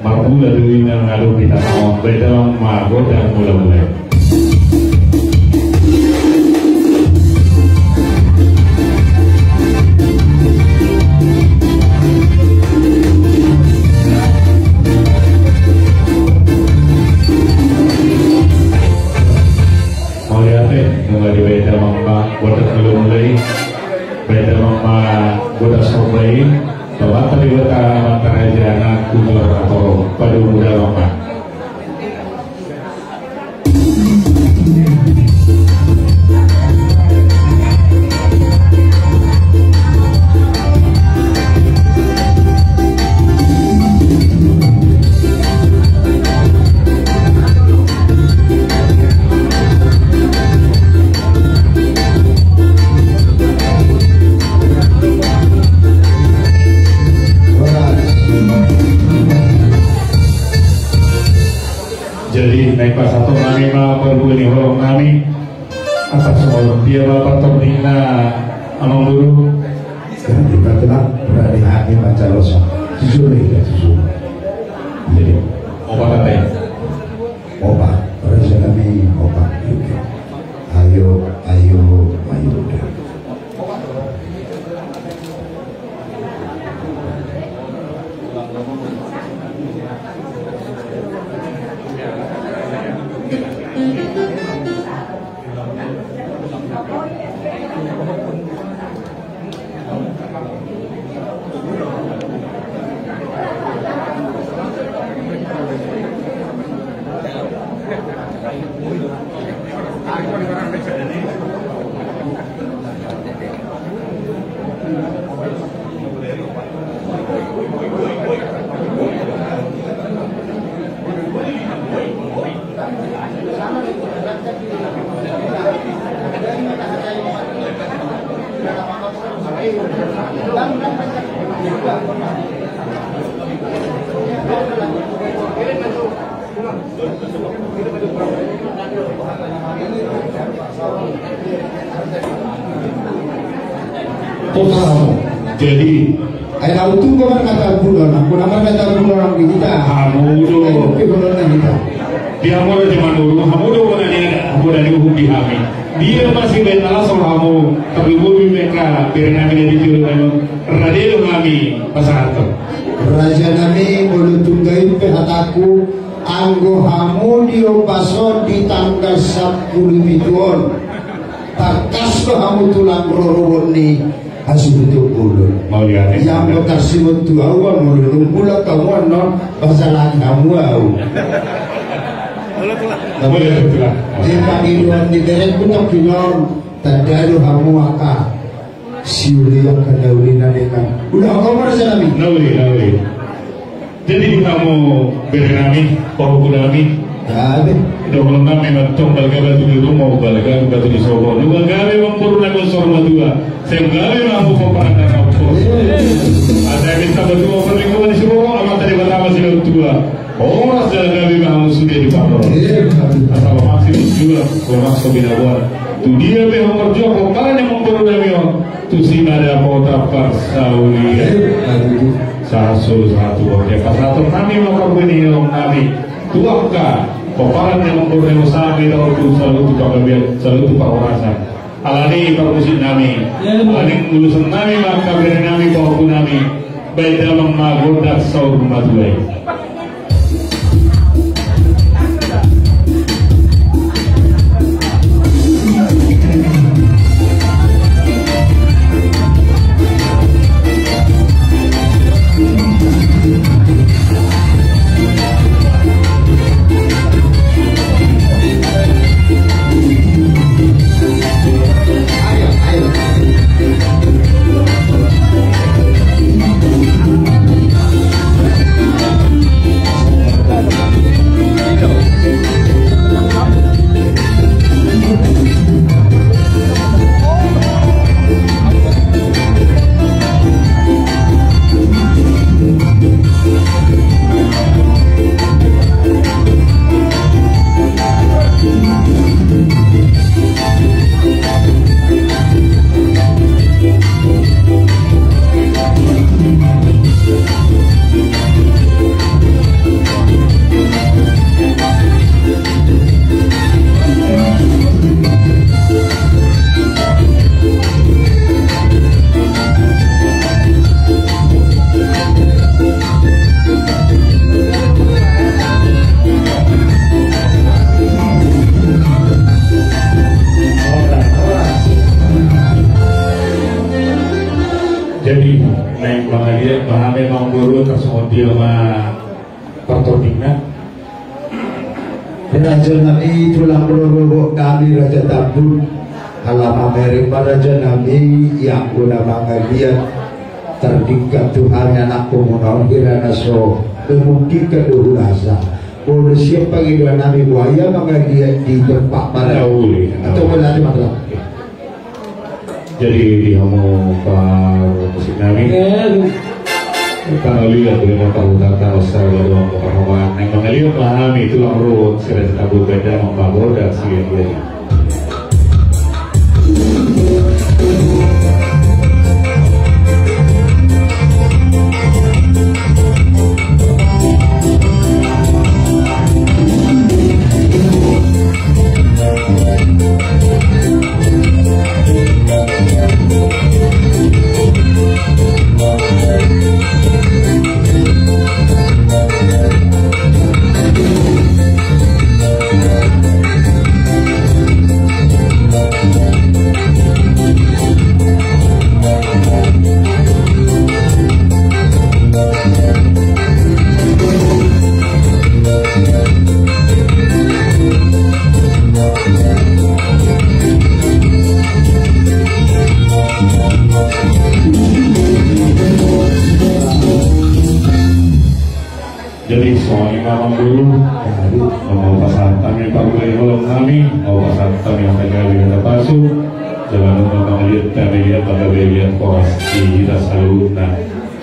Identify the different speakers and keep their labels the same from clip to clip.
Speaker 1: Marbula dulu yang ngadu kita mau beda mago dan mulai. Mau lihat nggak di beda mama bodas mulai beda mama bodas mulai. Bapak tadi berkata antara anak umur atau pada muda lama. Jadi naik pas satu kami mau berbunyi horong kami atas semua dia bapak terdina amang dulu
Speaker 2: dan kita tenang berani hati baca losa jujur ya jujur jadi
Speaker 1: obat katanya
Speaker 2: obat raja kami obat ayo udah
Speaker 1: jadi
Speaker 2: ayah tahu tuh kau kata bulan aku nama kata bulan kita
Speaker 1: hamudo dia mau di mana dulu hamudo mana dia hamudo dari hukum kami dia masih betala soal kamu tapi bumi mereka biar kami dari juru kami radio kami pasar
Speaker 2: raja kami boleh tunggain pihataku anggo hamudio pason di tanggal 10 bituan takas lo hamu tulang rorobon ni hasil betul ulun
Speaker 1: mau lihat
Speaker 2: yang mau kasih betul awal mulun pula kawan non pasalan kamu au
Speaker 1: kamu lihat betul lah
Speaker 2: di panggilan di deret pun tak kinon tadaru hamu aka siuli yang kena ulina dengan udah kamu rasa nabi
Speaker 1: nauli jadi kamu bernami kau nami
Speaker 2: ada
Speaker 1: dong nami matong balga batu di rumah balga batu di Solo dua gawe mampur lagu sorma dua senggawe mampu peperangan aku ada minta batu overlingkuan di Solo amat dari pertama sih dua orang jalan gawe mampu sudah di Pablo asal masih juga orang sobinawan tu dia memang kerja peperangan yang mampur nami tu sih ada kota Parsauli satu oke pas satu kami mau berbunyi nami tuangka peparan yang mempunyai usaha kita untuk selalu tukar orasan alani permusim nami alani lulusan nami maka beri nami bahwa nami baik dalam magodak saur maduai pertandingan.
Speaker 2: Raja Nabi tulang rogo kami Raja Tabun alam Amerik Raja Nabi yang guna mangalian terdikat Tuhan anakku menawirana so kemungkin keduhulasa boleh siapa gitu Nabi buaya mangalian di tempat mana atau mana mana.
Speaker 1: Jadi dia mau musik Nabi kalau lihat dari motor utara saya doang perhubungan yang mengalir pahami itu lalu sudah tabur beda membabor dan segala jadi soalnya memang dulu mau pasal kami Pak Gubernur Malam kami mau pasal kami yang terjadi kata palsu jangan lupa melihat kami lihat pada lihat poros di kita selalu nah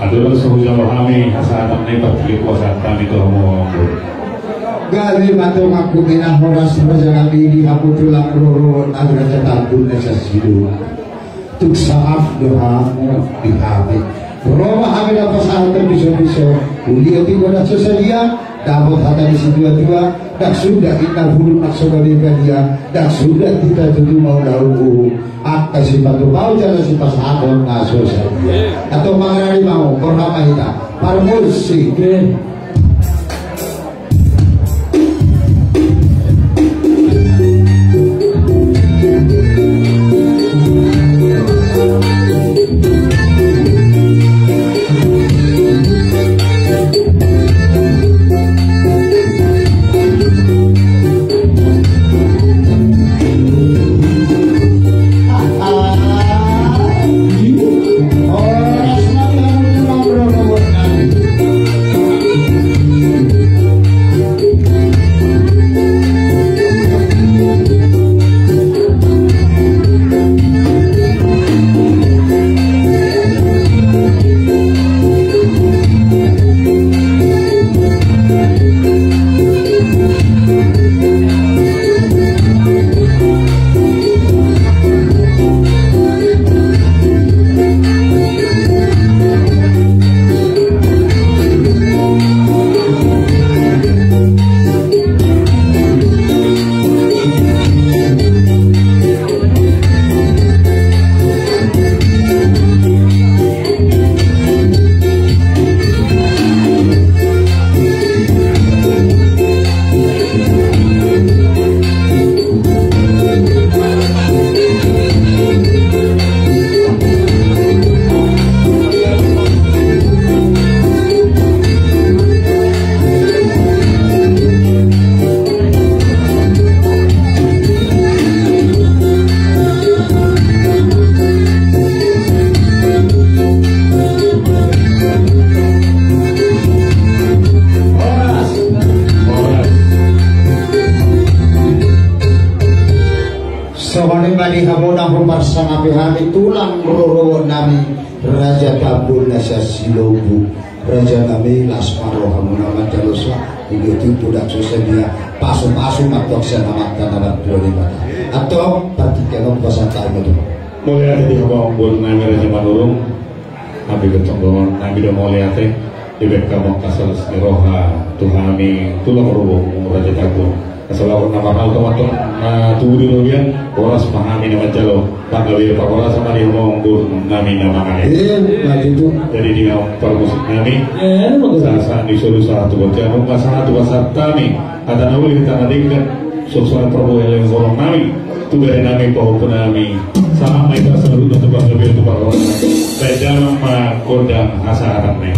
Speaker 1: adalah sehujung kami asal kami pakai kuasa kami itu mau
Speaker 2: gali matung aku minah horas Raja Nabi di aku tulang roro Raja Tabun nasa sidu tuk saaf doamu dihabis Roma hamil apa saat terbiso-biso uliat di kota sesalia dapat hata di situ dua dak sudah kita bulu nak sebagai dia dak sudah kita tuju mau lalu akka si batu bau jalan si pasangan ngaso saja atau mengenali mau korama kita parmusi Bali hamuna humarsang api tulang roro nami Raja Tabun nasa silobu Raja nami lasmaro hamuna manjalosa itu tidak susah dia pasu-pasu matok senamat tanamat dua atau partikan pasang tayo itu
Speaker 1: mulai di bawah nami Raja Manurung nabi ketonggongan nabi dah mulai ate ibek kamu kasar roha Tuhan kami tulang roro Raja Tabun Assalamualaikum warahmatullahi wabarakatuh. Turi lobian, oras pahami nama jalo. Pak Gawi Pak Oras sama dia ngomong nami nama kalian. Jadi dia permusik nami. Saat disuruh satu baca muka satu bahasa kami. Ada nawi kita nadikan sosok Prabowo yang ngomong nami. Tugas nami pahupun nami. Sama mereka selalu untuk Pak Gawi Pak Oras. Saya jangan kodam asa harapnya.